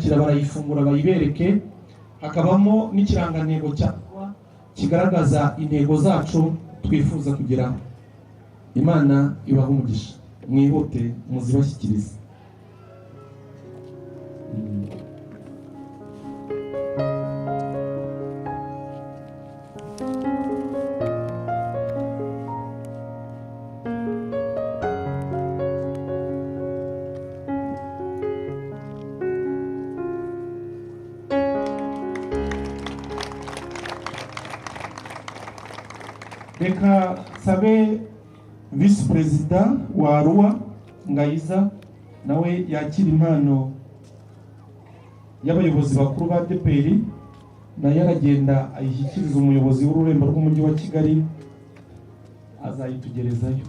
barayakira barayifungura bayibereke, hakabamo n'ikirangantego cyangwa kigaragaza intego zacu twifuza kugeraho. Imana ibaha umugisha, mwihute muzibashyikirize. Reka sabe Vice President wa Arua Ngayiza nawe yakira impano y'abayobozi bakuru ba DPR, nayo aragenda ayishyikiriza umuyobozi w'ururembo rw'umujyi wa Kigali, azayitugerezayo.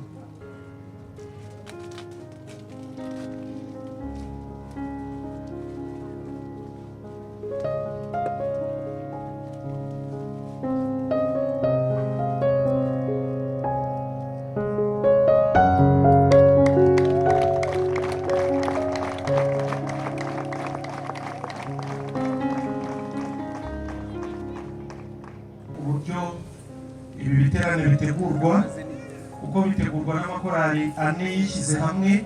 Ibi biterane bitegurwa uko bitegurwa n'amakorali ane yishyize hamwe,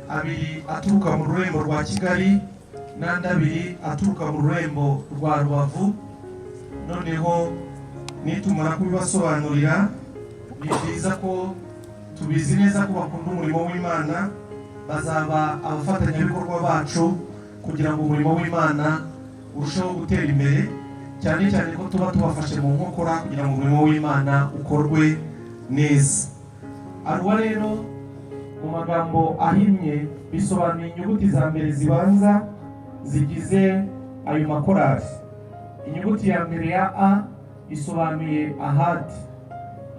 abiri aturuka mu rurembo rwa Kigali n'andi abiri aturuka mu rurembo rwa Rubavu. Noneho nitumara kubibasobanurira, ni byiza ko tubizi neza ko bakunda umurimo w'Imana, bazaba abafatanyabikorwa bacu kugira ngo umurimo w'Imana urusheho gutera imbere, cyane cyane ko tuba tubafashe mu nkokora kugira ngo umurimo w'Imana ukorwe neza. Arua rero mu magambo ahinnye bisobanuye inyuguti za mbere zibanza zigize ayo makorali. Inyuguti ya mbere ya A isobanuye Ahad,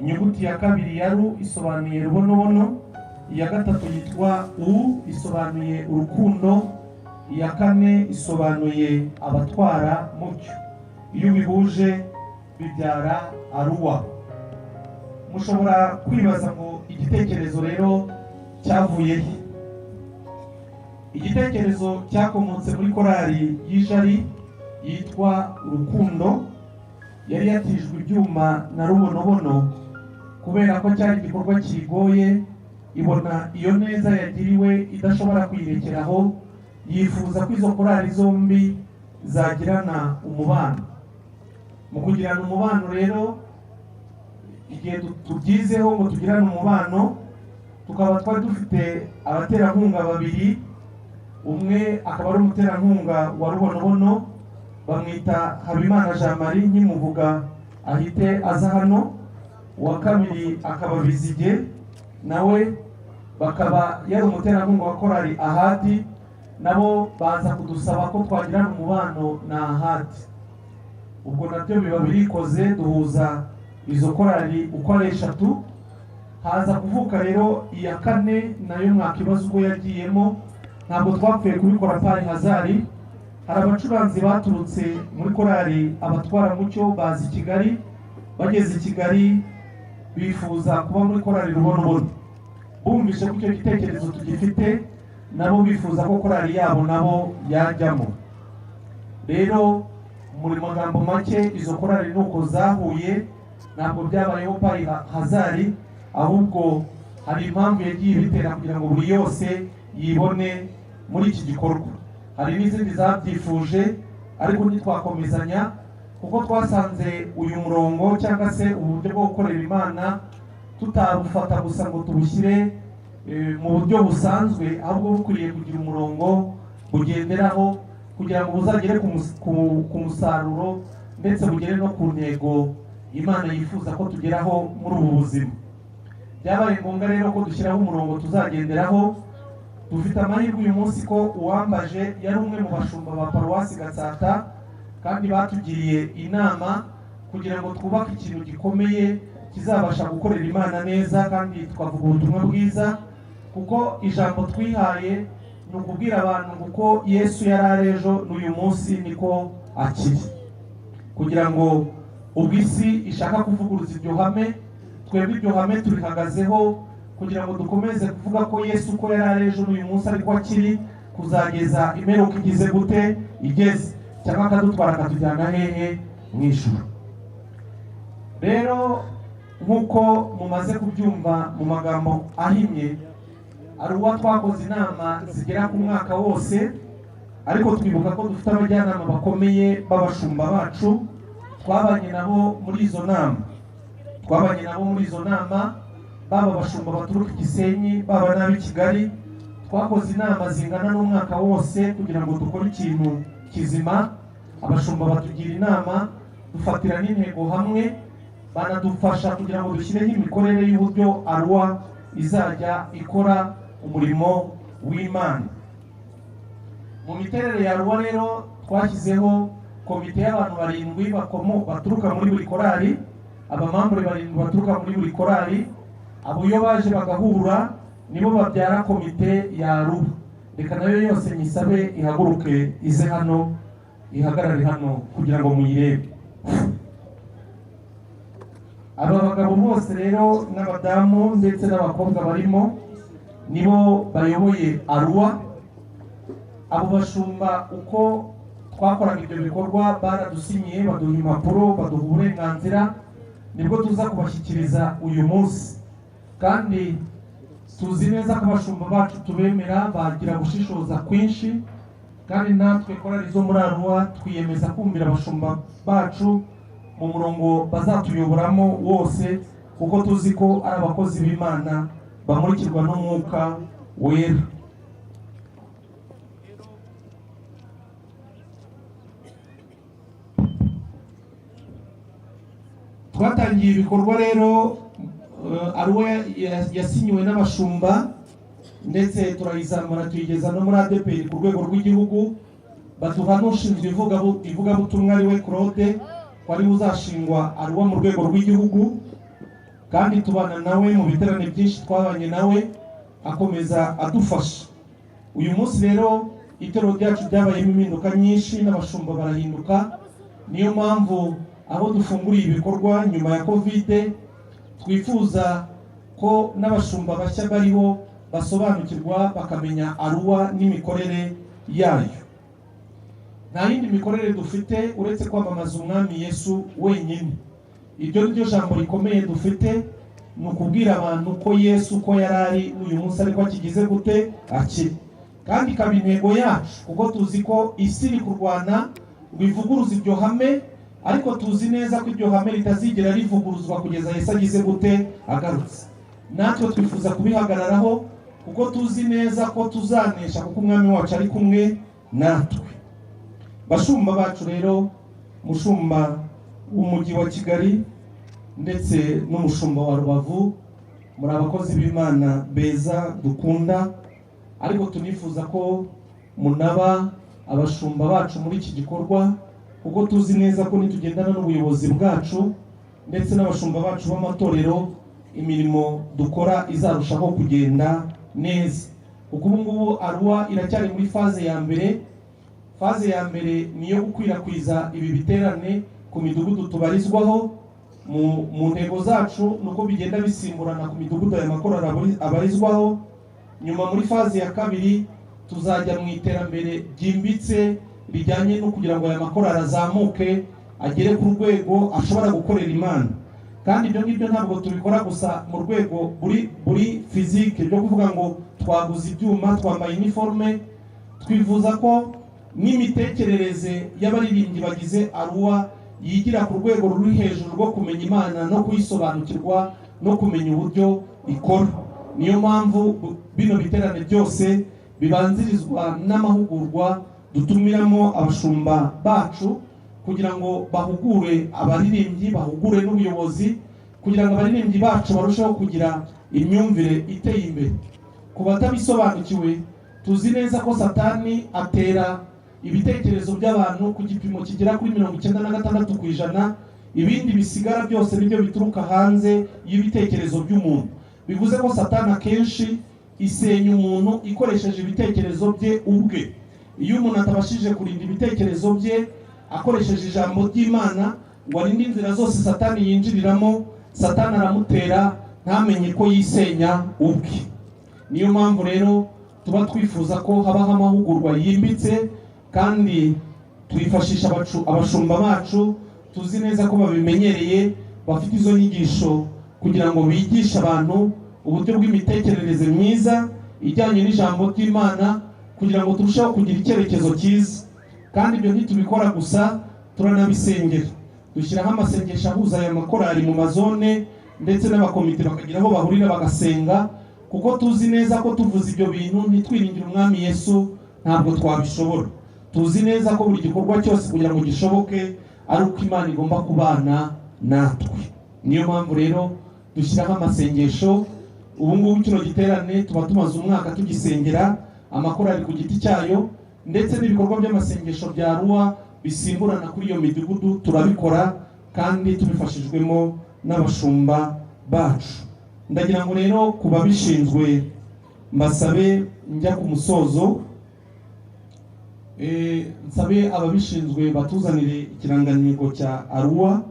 inyuguti ya kabiri ya Ru isobanuye Rubonobono, iya gatatu yitwa U isobanuye urukundo, iya kane isobanuye abatwara mucyo. Iyo bihuje bibyara Arua. Mushobora kwibaza ngo igitekerezo rero cyavuye he? Igitekerezo cyakomotse muri korali y'Ijari yitwa Urukundo, yari yatijwe ibyuma na Rubonobono kubera ko cyari igikorwa kigoye, ibona iyo neza yagiriwe idashobora kwirekeraho, yifuza ko izo korali zombi zagirana umubano. Mu kugirana umubano rero, igihe tubyizeho ngo tugirane umubano, tukaba twari dufite abaterankunga babiri. Umwe akaba ari umuterankunga wa Rubonobono, bamwita Habimana Jean Marie, nkimuvuga ahite aza hano. Uwa kabiri akaba Bizige, nawe bakaba yari umuterankunga wa korali Ahadi, nabo baza kudusaba ko twagirana umubano na Ahadi. Ubwo nabyo biba birikoze, duhuza izo korali uko ari eshatu. Haza kuvuka rero iya kane, nayo mwakibaza uko yagiyemo. Ntabwo twapfuye kubikora pari hazari. Hari abacuranzi baturutse muri korali abatwara mucyo bazi Kigali, bageze i Kigali bifuza kuba muri korali Rubonobono. Bumvise ko icyo gitekerezo tugifite, nabo bifuza ko korali yabo nabo yajyamo. Rero muri magambo make, izo korali nuko zahuye, ntabwo byabayeho pari hazari, ahubwo hari impamvu yagiye bitera kugira ngo buri yose yibone muri iki gikorwa. Hari n'izindi zabyifuje ariko ntitwakomezanya, kuko twasanze uyu murongo cyangwa se uburyo bwo gukorera Imana tutabufata gusa ngo tubushyire mu buryo busanzwe, ahubwo bukwiriye kugira umurongo bugenderaho kugira ngo buzagere ku musaruro, ndetse bugere no ku ntego Imana yifuza ko tugeraho muri ubu buzima. Byabaye ngombwa rero ko dushyiraho umurongo tuzagenderaho. Dufite amahirwe uyu munsi ko uwambaje yari umwe mu bashumba ba Paruwasi Gatsata, kandi batugiriye inama kugira ngo twubake ikintu gikomeye kizabasha gukorera Imana neza kandi twavuga ubutumwa bwiza, kuko ijambo twihaye ni ukubwira abantu uko Yesu yari ari ejo n'uyu munsi niko akiri, kugira ngo ubwo isi ishaka kuvuguruza iryo hame, twebwe iryo hame turihagazeho kugira ngo dukomeze kuvuga ko Yesu uko yari ari ejo n'uyu munsi ariko akiri, kuzageza imperuka igize gute igeze, cyangwa akadutwara akatujyana hehe mu ijuru. Rero nk'uko mumaze kubyumva mu magambo ahinnye, Aruwa twakoze inama zigera ku mwaka wose, ariko twibuka ko dufite abajyanama bakomeye b'abashumba bacu. Twabanye nabo muri izo nama, baba abashumba baturuka i Gisenyi, baba n'ab'i Kigali. Twakoze inama zingana n'umwaka wose kugira ngo dukore ikintu kizima. Abashumba batugira inama, dufatira n'intego hamwe, banadufasha kugira ngo dushyireho imikorere y'uburyo Aruwa izajya ikora umurimo w'Imana. Mu miterere ya Aruwa rero twashyizeho komite y'abantu 7 baturuka muri buri korali, abamambure 7 baturuka muri buri korali. Abo iyo baje bagahura nibo babyara komite ya Aruwa. Reka nayo yose nyisabe ihaguruke ize hano, ihagarare hano kugira ngo muyirebe. Aba bagabo bose rero n'abadamu ndetse n'abakobwa barimo nibo bayoboye Aruwa. Abo bashumba uko twakoraga ibyo bikorwa baradusinyiye, baduha impapuro, baduha uburenganzira, nibwo tuza kubashyikiriza uyu munsi. Kandi tuzi neza ko abashumba bacu tubemera, bagira gushishoza kwinshi, kandi natwe korali zo muri Aruwa twiyemeza kumvira abashumba bacu mu murongo bazatuyoboramo wose, kuko tuzi ko ari abakozi b'Imana bamurikirwa n'umwuka wera. Twatangiye ibikorwa rero, Aruwa yasinyiwe n'abashumba ndetse turayizamura tuyigeza no muri ADPR ku rwego rw'igihugu. Baduha n'ushinzwe ivugabutumwa ari we Claude, wari uzashingwa Aruwa mu rwego rw'igihugu, kandi tubana nawe mu biterane byinshi, twabanye nawe akomeza adufasha. Uyu munsi rero itorero ryacu ryabayemo impinduka nyinshi n'abashumba barahinduka. Niyo mpamvu aho dufunguriye ibikorwa nyuma ya Covid, twifuza ko n'abashumba bashya bariho basobanukirwa bakamenya Aruwa n'imikorere yayo. Nta yindi mikorere dufite uretse kwamamaza umwami Yesu wenyine. Iryo ryo jambo rikomeye dufite, ni ukubwira abantu ko Yesu ko yarari uyu munsi ariko akigize gute akiri. Kandi ikaba intego yacu, kuko tuzi ko isi iri kurwana ngo ivuguruze iryo hame, ariko tuzi neza ko iryo hame ritazigera rivuguruzwa kugeza Yesu agize gute agarutse. Natwe twifuza kubihagararaho, kuko tuzi neza ko tuzanesha, kuko umwami wacu ari kumwe natwe. Bashumba bacu rero, mushumba w'umujyi wa Kigali ndetse n'umushumba wa Rubavu, muri abakozi b'Imana beza dukunda, ariko tunifuza ko munaba abashumba bacu muri iki gikorwa, kuko tuzi neza ko nitugendana n'ubuyobozi bwacu ndetse n'abashumba bacu b'amatorero, imirimo dukora izarushaho kugenda neza. Kuko ubu ngubu Aruwa iracyari muri faze ya mbere. Faze ya mbere niyo gukwirakwiza ibi biterane ku midugudu tubarizwaho. Mu ntego zacu nuko bigenda bisimburana ku midugudu aya makorali abarizwaho. Nyuma muri faze ya kabiri tuzajya mu iterambere ryimbitse bijyanye no kugira ngo aya makorali azamuke agere ku rwego ashobora gukorera Imana. Kandi ibyo ngibyo ntabwo tubikora gusa mu rwego buri fizike byo kuvuga ngo twaguze ibyuma, twambaye uniforme. Twifuza ko n'imitekerereze y'abaririmbyi bagize Aruwa yigira ku rwego ruri hejuru rwo kumenya Imana no kuyisobanukirwa no kumenya uburyo ikora. Niyo mpamvu bino biterane byose bibanzirizwa n'amahugurwa dutumiramo abashumba bacu, kugira ngo bahugure abaririmbyi, bahugure n'ubuyobozi, kugira ngo abaririmbyi bacu barusheho kugira imyumvire iteye imbere. Ku batabisobanukiwe, tuzi neza ko Satani atera ibitekerezo by'abantu ku gipimo kigera kuri 96%. Ibindi bisigara byose nibyo bituruka hanze y'ibitekerezo by'umuntu. Bivuze ko Satani akenshi isenya umuntu ikoresheje ibitekerezo bye ubwe. Iyo umuntu atabashije kurinda ibitekerezo bye akoresheje ijambo ry'Imana ngo arinde inzira zose Satani yinjiriramo, Satani aramutera ntamenye ko yisenya ubwe. Niyo mpamvu rero tuba twifuza ko habaho amahugurwa yimbitse, kandi twifashisha abashumba bacu tuzi neza ko babimenyereye, bafite izo nyigisho kugira ngo bigishe abantu uburyo bw'imitekerereze myiza ijyanye n'ijambo ry'Imana, kugira ngo turusheho kugira icyerekezo cyiza. Kandi ibyo ntitubikora gusa, turanabisengera. Dushyiraho amasengesho ahuza aya makorali mu mazone, ndetse n'abakomite bakagira aho bahurira bagasenga, kuko tuzi neza ko tuvuze ibyo bintu ntitwiringire umwami Yesu ntabwo twabishobora. Tuzi neza ko buri gikorwa cyose kugira ngo gishoboke ari uko Imana igomba kubana natwe. Niyo mpamvu rero dushyiraho amasengesho. Ubu ngubu kino giterane tuba tumaze umwaka tugisengera amakorali ku giti cyayo, ndetse n'ibikorwa by'amasengesho bya Ruwa bisimburana kuri iyo midugudu turabikora, kandi tubifashijwemo n'abashumba bacu. Ndagira ngo rero kuba bishinzwe mbasabe njya ku musozo, nsabe ababishinzwe batuzanire ikirangantego cya Aruwa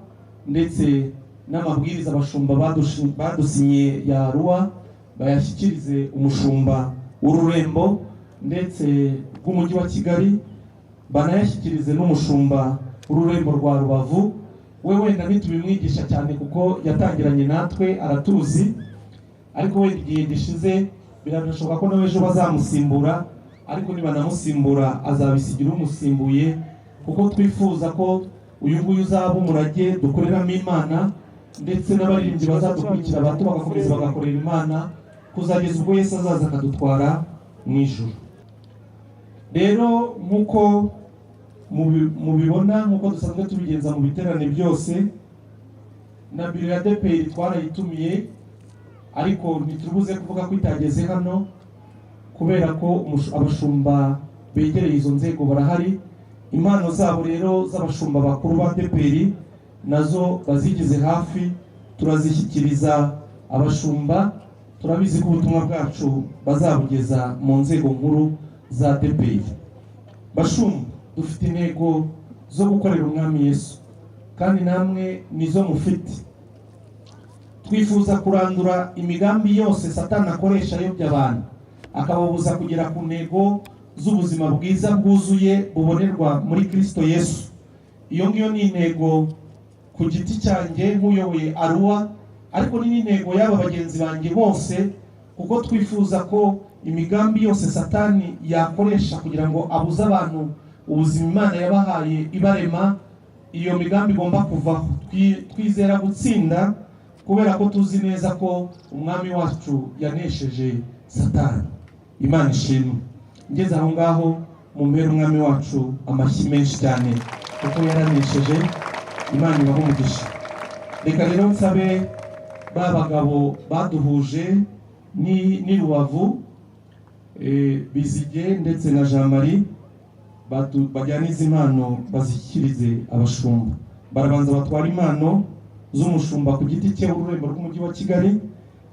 ndetse n'amabwiriza abashumba badusinye ya Aruwa, bayashyikirize umushumba w'ururembo ndetse rw'umujyi wa Kigali, banayashyikirize n'umushumba w'ururembo rwa Rubavu. We wenda ntitubimwigisha cyane kuko yatangiranye natwe aratuzi, ariko wenda igihe gishize biranashoboka ko nawe ejo bazamusimbura, ariko nibanamusimbura azabisigira umusimbuye, kuko twifuza ko uyu nguyu uzaba umurage dukoreramo Imana, ndetse n'abaririmbyi bazadukurikira bato bagakomeza bagakorera Imana kuzageza ubwo Yesu azaza akadutwara mu ijuru. Rero nk'uko mubibona, nk'uko dusanzwe tubigenza mu biterane byose, na biro ya ADEPR twarayitumiye, ariko ntitubuze kuvuga ko itageze hano kubera ko abashumba begereye izo nzego barahari. Impano zabo rero z'abashumba bakuru ba ADEPR nazo bazigize hafi, turazishyikiriza abashumba. Turabizi ko ubutumwa bwacu bazabugeza mu nzego nkuru za ADEPR. Bashumba, dufite intego zo gukorera umwami Yesu, kandi namwe nizo mufite. Twifuza kurandura imigambi yose Satani akoresha ayobya abantu, akababuza kugera ku ntego z'ubuzima bwiza bwuzuye bubonerwa muri Kristo Yesu. Iyo ngiyo ni intego ku giti cyanjye nk'uyoboye Aruwa, ariko ni n'intego y'aba bagenzi banjye bose, kuko twifuza ko imigambi yose Satani yakoresha kugira ngo abuze abantu ubuzima Imana yabahaye ibarema, iyo migambi igomba kuvaho. Twizera gutsinda kubera ko tuzi neza ko umwami wacu yanesheje Satani. Imana ishimwe. Ngeze aho ngaho mumpera umwami wacu amashyi menshi cyane kuko yaranesheje. Imana ibahe umugisha. Reka rero nsabe ba bagabo baduhuje ni Rubavu, Bizige ndetse na Jean Marie, bajyana izi impano bazishyikirize abashumba. Barabanza batwara impano z'umushumba ku giti cye w'ururembo rw'umujyi wa Kigali,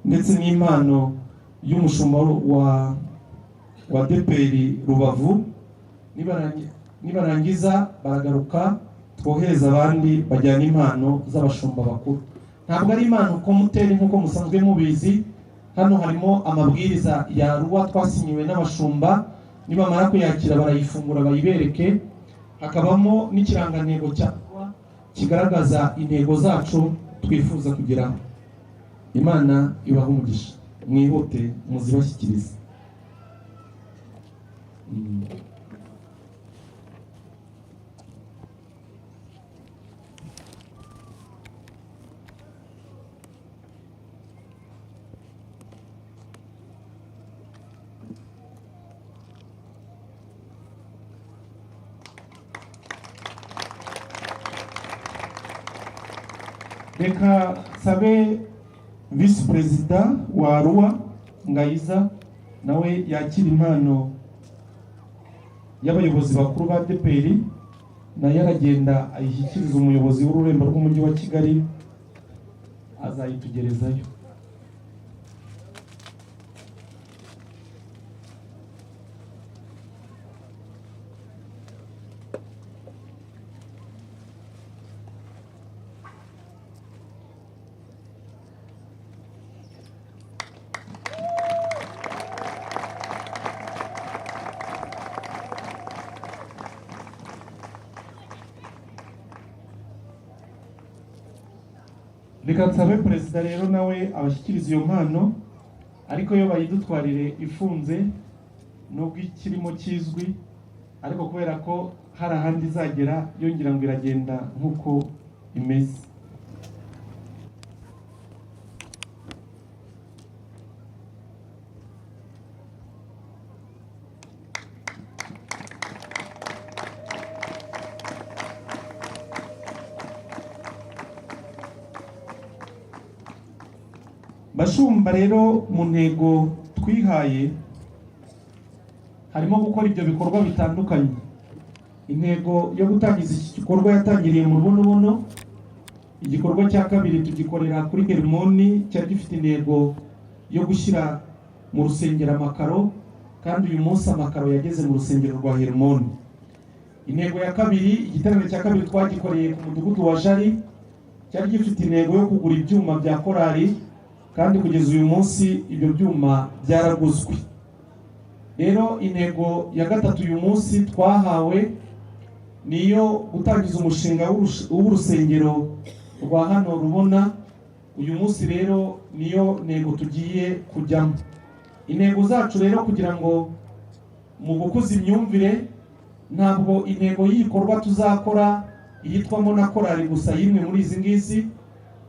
ndetse n'impano y'umushumba wa ADEPR Rubavu. Nibarangiza baragaruka twohereza abandi bajyana impano z'abashumba bakuru. Ntabwo ari impano komuteri nk'uko musanzwe mubizi. Hano harimo amabwiriza ya Ruwa twasinyiwe n'abashumba, nibamara kuyakira barayifungura bayibereke. Hakabamo n'ikirangantego cya Ruwa kigaragaza intego zacu twifuza kugeraho. Imana ibahe umugisha. Mwihute muzibashyikirize. Reka sabe Vice Perezida wa Ruwa Ngayiza nawe yakira impano y'abayobozi bakuru ba ADEPR, nayo aragenda ayishyikiriza umuyobozi w'ururembo rw'umujyi wa Kigali, azayitugerezayo. reka nsabe perezida rero nawe abashyikiriza iyo mpano, ariko yo bayidutwarire ifunze nubwo ikirimo kizwi, ariko kubera ko hari ahandi izagera yongera ngo iragenda nk'uko imeze. Bashumba rero mu ntego twihaye harimo gukora ibyo bikorwa bitandukanye. Intego yo gutangiza iki gikorwa yatangiriye mu rubonobono. Igikorwa cya kabiri tugikorera kuri Hermoni, cyari gifite intego yo gushyira mu rusengero amakaro, kandi uyu munsi amakaro yageze mu rusengero rwa Hermoni. Intego ya kabiri, igiterane cya kabiri twagikoreye ku mudugudu wa Jari, cyari gifite intego yo kugura ibyuma bya korali, kandi kugeza uyu munsi ibyo byuma byaraguzwe. Rero intego ya gatatu uyu munsi twahawe niyo gutangiza umushinga w'urusengero rwa hano Rubona. Uyu munsi rero niyo ntego tugiye kujyamo. Intego zacu rero kugira ngo mu gukuza imyumvire, ntabwo intego y'ibikorwa tuzakora iyitwamo na korali gusa yimwe muri izi ngizi.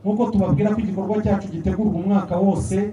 Nk'uko tubabwira ko igikorwa cyacu gitegurwa umwaka wose,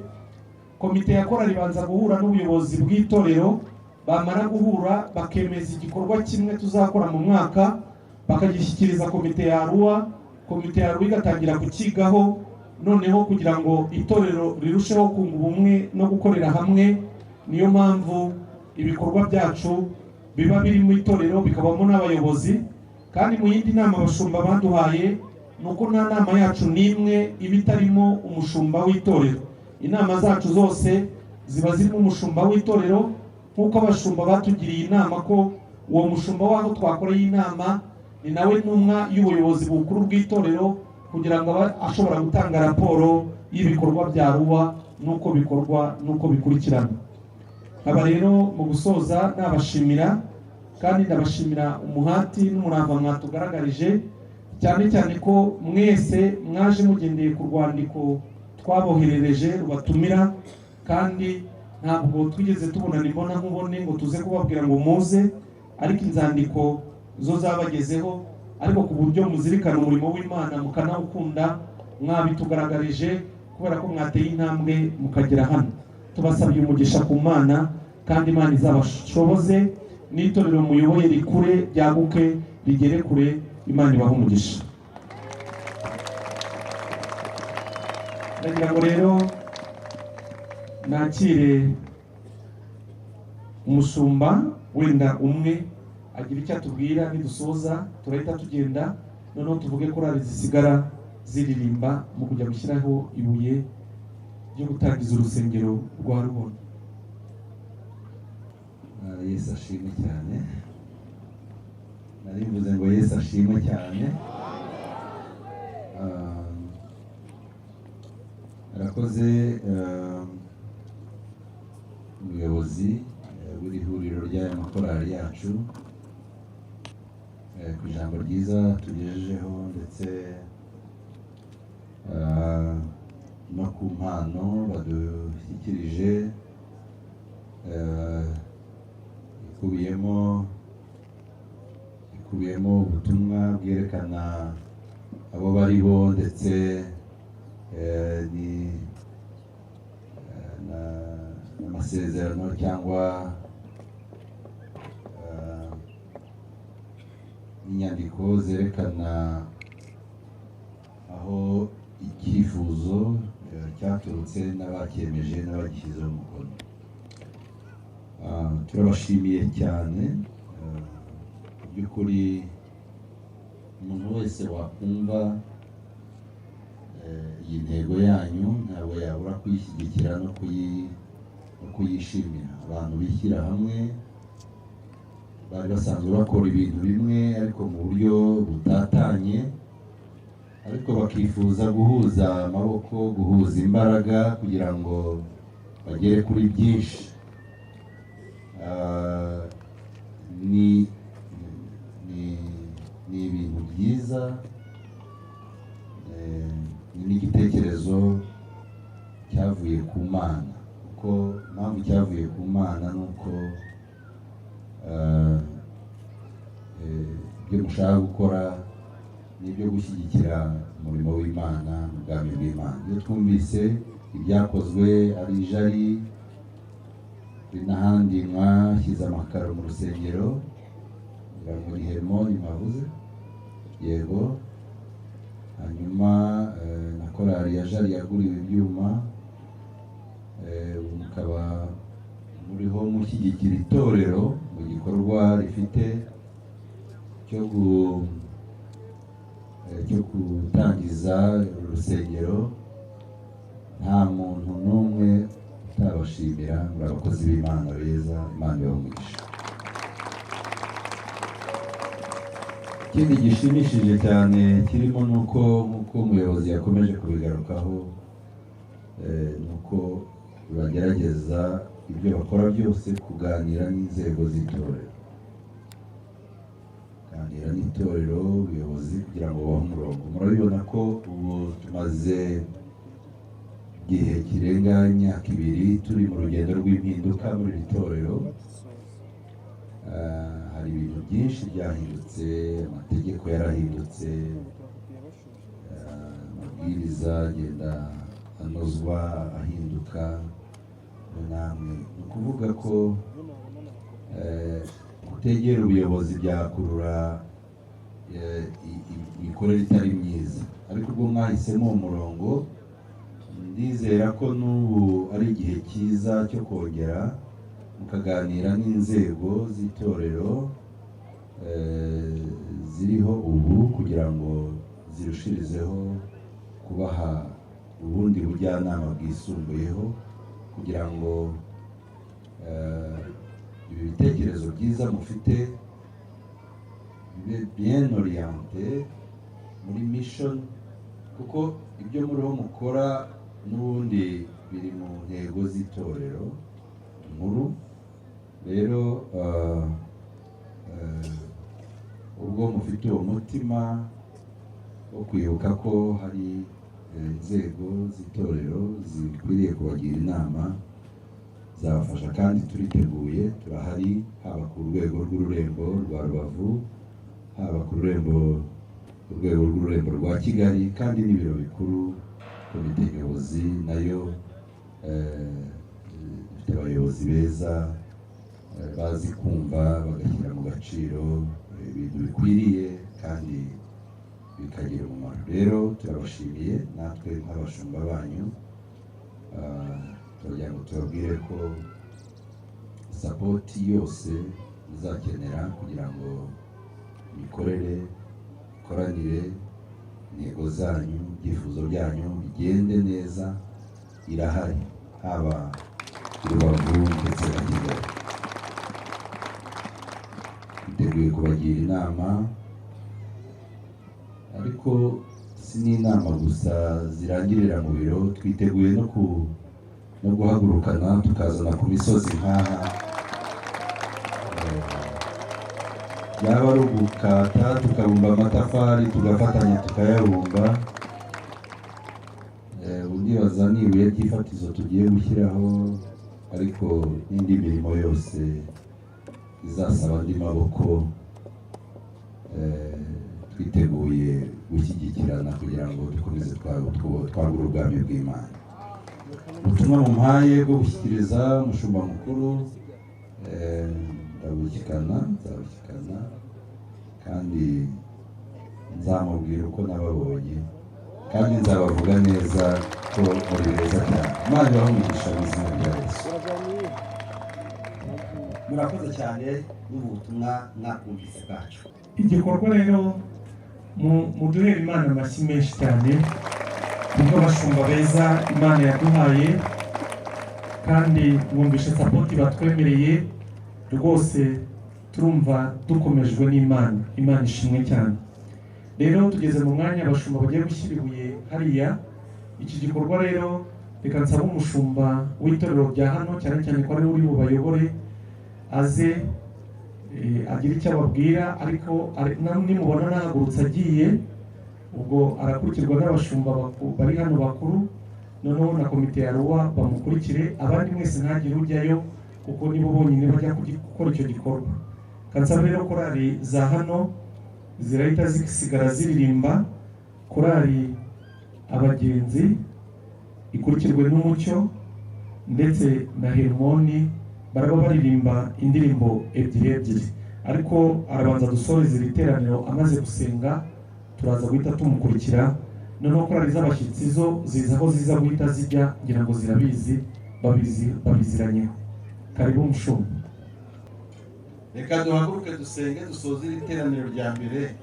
komite ya korali ibanza guhura n'ubuyobozi bw'itorero, bamara guhura bakemeza igikorwa kimwe tuzakora mu mwaka, bakagishyikiriza komite ya Arua. Komite ya Arua igatangira kukigaho, noneho kugira ngo itorero rirusheho kunga ubumwe no gukorera hamwe. Niyo mpamvu ibikorwa byacu biba biri mu itorero, bikabamo n'abayobozi. Kandi mu yindi nama abashumba baduhaye, nuko nta nama yacu n'imwe iba itarimo umushumba w'itorero. Inama zacu zose ziba zirimo umushumba w'itorero, nk'uko abashumba batugiriye inama ko uwo mushumba w'aho twakoreye inama ni nawe ntumwa y'ubuyobozi bukuru bw'itorero, kugira ngo abe ashobora gutanga raporo y'ibikorwa bya Arua n'uko bikorwa n'uko bikurikirana. Aba rero mu gusoza nabashimira, kandi ndabashimira umuhati n'umurava mwatugaragarije, cyane cyane ko mwese mwaje mugendeye ku rwandiko twaboherereje rubatumira, kandi ntabwo twigeze tubona imbona nkubone ngo tuze kubabwira ngo muze, ariko inzandiko zo zabagezeho, ariko ku buryo muzirikana umurimo w'Imana mukanawukunda, mwabitugaragarije kubera ko mwateye intambwe mukagera hano. Tubasabye umugisha ku Mana, kandi Imana izabashoboze, n'itorero muyoboye rikure, ryaguke, rigere kure. Imana ibahe umugisha. Ndagira ngo rero nakire umushumba wenda umwe agira icyo atubwira, nidusoza turahita tugenda, noneho tuvuge korali zisigara ziririmba mu kujya gushyiraho ibuye ryo gutangiza urusengero rwa Rubona. Yesu ashimwe cyane. Narivuze ngo Yesu ashimwe cyane. Arakoze umuyobozi w'iri huriro ry'aya makorali yacu ku ijambo ryiza tugejejeho, ndetse no ku mpano badushyikirije ikubiyemo ubutumwa bwerekana abo bari bo, ndetse n'amasezerano cyangwa inyandiko zerekana aho icyifuzo cyaturutse n'abacyemeje n'abagishyizeho umukono. Turabashimiye cyane. Mu by'ukuri umuntu wese wakumva iyi ntego yanyu ntabwo yabura kuyishyigikira no kuyishimira. Abantu bishyira hamwe, bari basanzwe bakora ibintu bimwe ariko mu buryo butatanye, ariko bakifuza guhuza amaboko, guhuza imbaraga kugira ngo bagere kuri byinshi. Ni ibintu byiza, ni n'igitekerezo igitekerezo cyavuye ku Mana, kuko impamvu cyavuye ku Mana ni uko ibyo mushaka gukora ni ibyo gushyigikira umurimo w'Imana n'ubwami bw'Imana. Iyo twumvise ibyakozwe ari jari n'ahandi mwashyize amakaro mu rusengero, kugira ngo ni Hermoni mwavuze, yego, hanyuma na korali ya jari yaguriwe ibyuma, mukaba muriho mushyigikira itorero mu gikorwa rifite cyo gutangiza urusengero. Nta muntu n'umwe utabashimira, muri abakozi b'Imana beza, Imana ibahe. Ikindi gishimishije cyane kirimo nuko nk'uko umuyobozi yakomeje kubigarukaho, nuko bagerageza ibyo bakora byose kuganira n'inzego z'itorero, kuganira n'itorero, ubuyobozi, kugira ngo bahe umurongo. Murabibona ko ubu tumaze igihe kirenga imyaka 2 turi mu rugendo rw'impinduka muri iri torero. Hari ibintu byinshi byahindutse, amategeko yarahindutse, amabwiriza agenda anozwa ahinduka. Namwe ni ukuvuga ko kutegera ubuyobozi byakurura imikorere itari myiza, ariko ubwo mwahisemo umurongo, ndizera ko n'ubu ari igihe cyiza cyo kongera mukaganira n'inzego z'itorero ziriho ubu, kugira ngo zirushirizeho kubaha ubundi bujyanama bwisumbuyeho, kugira ngo ibi bitekerezo byiza mufite bibe bien orienté muri mission, kuko ibyo muriho mukora n'ubundi biri mu ntego z'itorero nkuru. Rero ubwo mufite uwo mutima wo kwibuka ko hari inzego z'itorero zikwiriye kubagira inama, zabafasha, kandi turiteguye, turahari, haba ku rwego rw'ururembo rwa Rubavu, haba ku rwego rw'ururembo rwa Kigali, kandi n'ibiro bikuru, komite nyobozi nayo ifite abayobozi beza bazi kumva bagashyira mu gaciro ibintu bikwiriye kandi bikagira umumaro. Rero turabashimiye, natwe nk'abashumba banyu turagira ngo tubabwire ko sapoti yose muzakenera kugira ngo imikorere, ikoranire, intego zanyu, ibyifuzo byanyu bigende neza, irahari, haba i Rubavu ndetse na Kigali. Twiteguye kubagira inama, ariko si n'inama gusa zirangirira mu biro, twiteguye no guhagurukana tukazana ku misozi nk'aha, yaba ari ugukata tukabumba amatafari tugafatanya tukayabumba. Ndibaza ni ibuye ry'ifatizo tugiye gushyiraho, ariko n'indi mirimo yose izasaba andi maboko, twiteguye gushyigikirana kugira ngo dukomeze twagura ubwami bw'Imana. Ubutumwa mumpaye bwo gushyikiriza umushumba mukuru, nzabushyikana, kandi nzamubwira uko nababonye, kandi nzabavuga neza ko muri beza cyane. Imana ibahe umugisha mu izina rya Yesu. Murakoze cyane n'ubutumwa mwakumvise bwacu. Igikorwa rero muduhere Imana amashyi menshi cyane, kuko abashumba beza Imana yaduhaye, kandi mwumvishe sapoti batwemereye, rwose turumva dukomejwe n'Imana. Imana ishimwe cyane. Rero tugeze mu mwanya abashumba bagiye gushyira ibuye hariya. Iki gikorwa rero reka nsaba umushumba w'itorero rya hano, cyane cyane ko ari uri bubayobore, aze agira icyo ababwira, ariko nimubona nahagurutse agiye, ubwo arakurikirwa n'abashumba bari hano bakuru, noneho na komite ya ruwa bamukurikire, abandi mwese ntagire ujyayo kuko nibo bonyine bajya gukora icyo gikorwa. Kansaba rero korali za hano zirahita zisigara ziririmba, korali abagenzi ikurikirwe n'umucyo ndetse na Hermoni baraba baririmba indirimbo ebyiri, ariko arabanza dusoreza iri teraniro amaze gusenga, turaza guhita tumukurikira. Noneho korali z'abashyitsi zo ziza aho ziza guhita zijya, ngira ngo zirabizi, babiziranyeho. Karibu Mushumba. Reka duhaguruke dusenge dusoze iri teraniro rya mbere,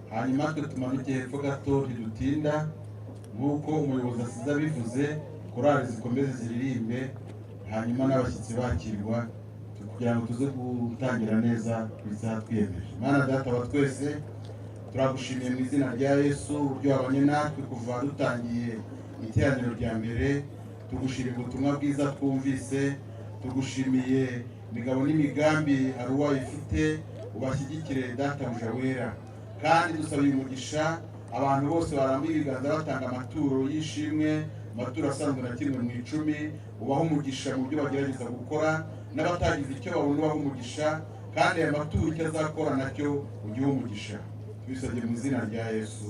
hanyuma twe tumanuke hepfo gato ntidutinda, nk'uko umuyobozi asize abivuze. Korali zikomeze ziririmbe, hanyuma n'abashyitsi bakirwa, kugira ngo tuze gutangira neza ku isaha twiyemeje. Mana Data wa twese, turagushimiye mu izina rya Yesu uburyo wabanye natwe kuva dutangiye iteraniro rya mbere. Tugushimiye ubutumwa bwiza twumvise, tugushimiye imigabo n'imigambi Aruwa ifite, ubashyigikire Databuja wera. Kandi dusabiye umugisha abantu bose barambuye ibiganza batanga amaturo y'ishimwe, amaturo asanzwe na kimwe mu 10, ubaho umugisha mu byo bagerageza gukora, n'abatagize icyo babona ubaho umugisha, kandi aya maturo icyo azakora nacyo ugihe umugisha. Tubisabye mu izina rya Yesu.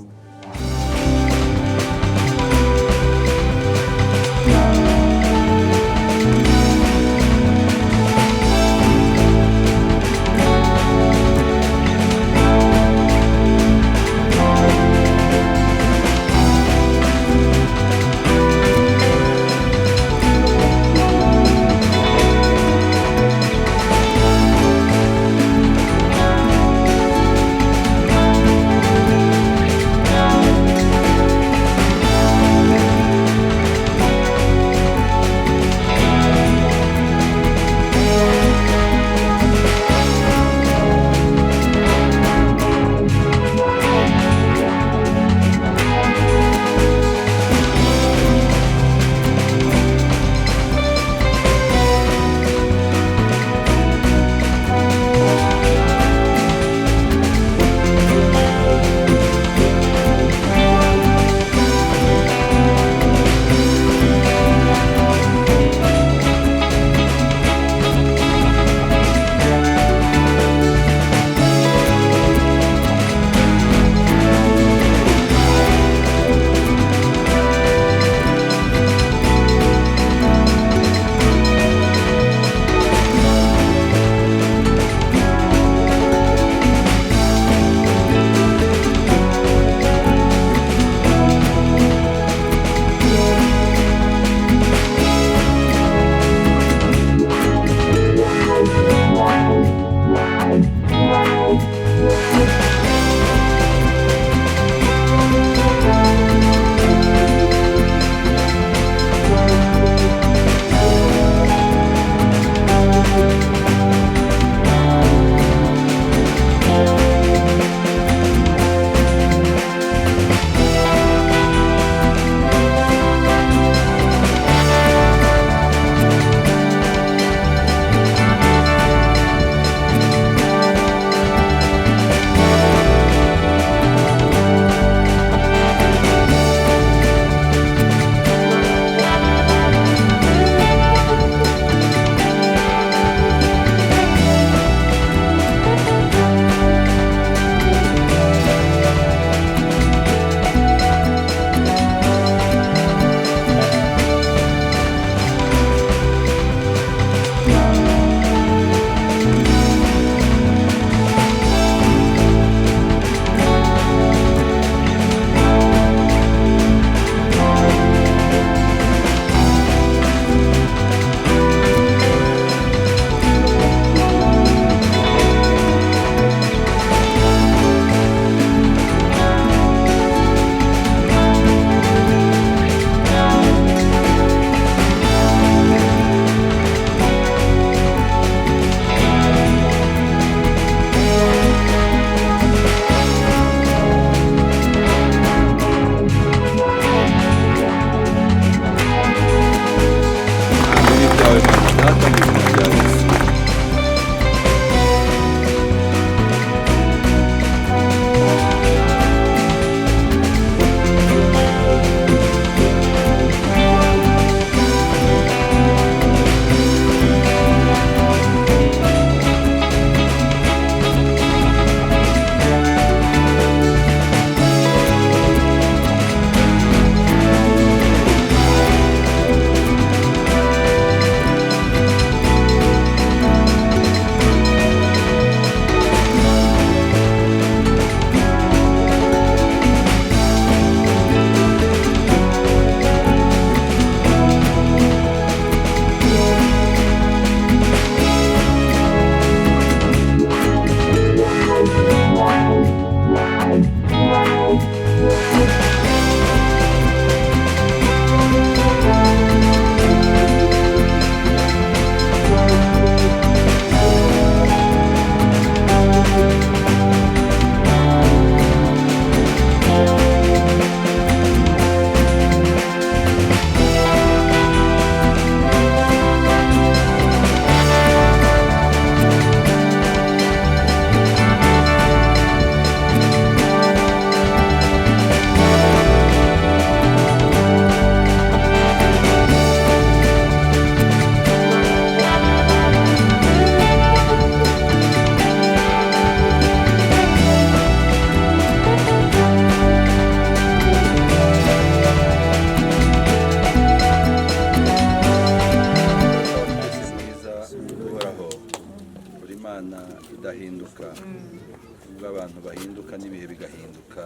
bahinduka n'ibihe bigahinduka,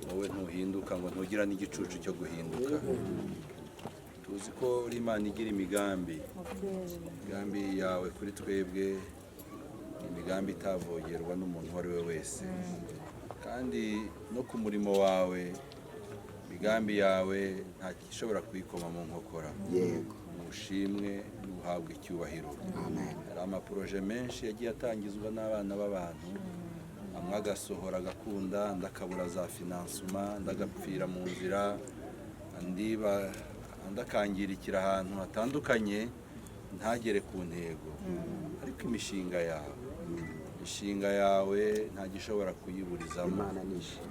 wowe ntuhinduka ngo ntugira n'igicucu cyo guhinduka. Tuzi ko uri Imana igira imigambi yawe kuri twebwe, imigambi itavogerwa n'umuntu uwo ari we wese, kandi no ku murimo wawe imigambi yawe nta gishobora kuyikoma mu nkokora. Ushimwe n'uhabwe icyubahiro. Hari amaporoje menshi yagiye atangizwa n'abana b'abantu, amwe agasohora agakunda, andi akabura za finansuma, andi agapfira mu nzira, andi akangirikira ahantu hatandukanye ntagere ku ntego. Ariko imishinga yawe nta gishobora kuyiburizamo.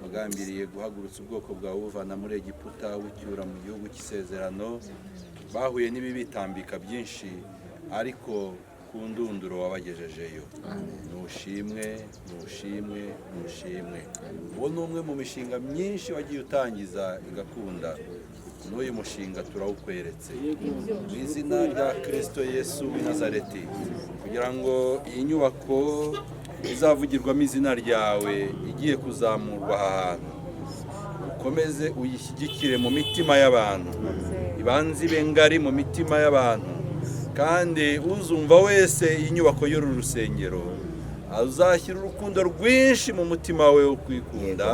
Wagambiriye guhagurutsa ubwoko bwawe ubuvana muri Egiputa bucyura mu gihugu cy'isezerano, bahuye n'ibibitambika byinshi, ariko ku ndunduro wabagejejeyo. Nushimwe. Uwo ni umwe mu mishinga myinshi wagiye utangiza igakunda. N'uyu mushinga turawukweretse mu izina rya Kristo Yesu w'i Nazareti, kugira ngo iyi nyubako izavugirwamo izina ryawe igiye kuzamurwa aha hantu, ukomeze uyishyigikire mu mitima y'abantu, ibanze ibe ngari mu mitima y'abantu, kandi uzumva wese iyi nyubako y'uru rusengero azashyira urukundo rwinshi mu mutima we wo kwikunda.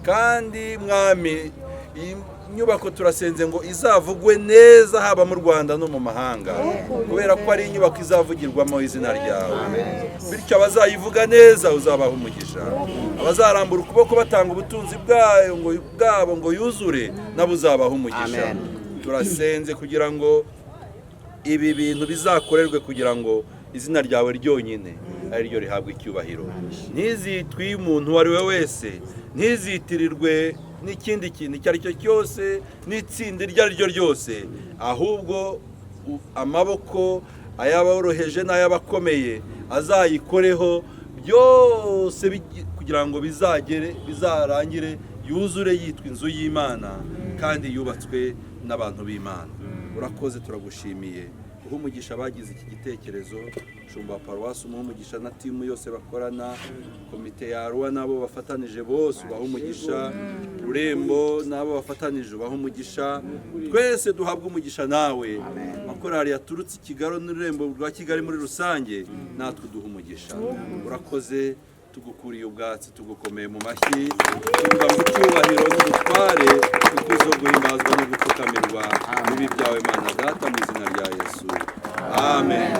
Kandi mwami, iyi nyubako turasenze ngo izavugwe neza haba mu Rwanda no mu mahanga, kubera ko ari inyubako izavugirwamo izina ryawe. Bityo abazayivuga neza uzabaha umugisha, abazarambura ukuboko batanga ubutunzi bwabo ngo yuzure nabo uzabaha umugisha. Turasenze kugira ngo ibi bintu bizakorerwe kugira ngo izina ryawe ryonyine ari ryo rihabwa icyubahiro. Ntizitwe umuntu uwo ari we wese, ntizitirirwe n'ikindi kintu icyo ari cyo cyose, n'itsinda iryo ari ryo ryose, ahubwo amaboko ay'aboroheje n'ay'abakomeye azayikoreho byose, kugira ngo bizarangire yuzure yitwa inzu y'Imana kandi yubatswe n'abantu b'Imana. Urakoze, turagushimiye. Uha umugisha abagize iki gitekerezo, Shumba wa Paruwasi umuha umugisha na timu yose bakorana, komite ya Arua nabo bafatanije bose ubaha umugisha, Rurembo nabo bafatanije ubaha umugisha, twese duhabwe umugisha nawe. Makorali yaturutse i Kigali n'Ururembo rwa Kigali muri rusange, natwe duha umugisha. Urakoze, tugukuriye ubwatsi, tugukomeye mu mashyi, tuvuga mu cyubahiro n'ubutware, ikuzo, guhimbazwa no gupfukamirwa n'ibi byawe Mana Data, mu izina rya Yesu. Amen.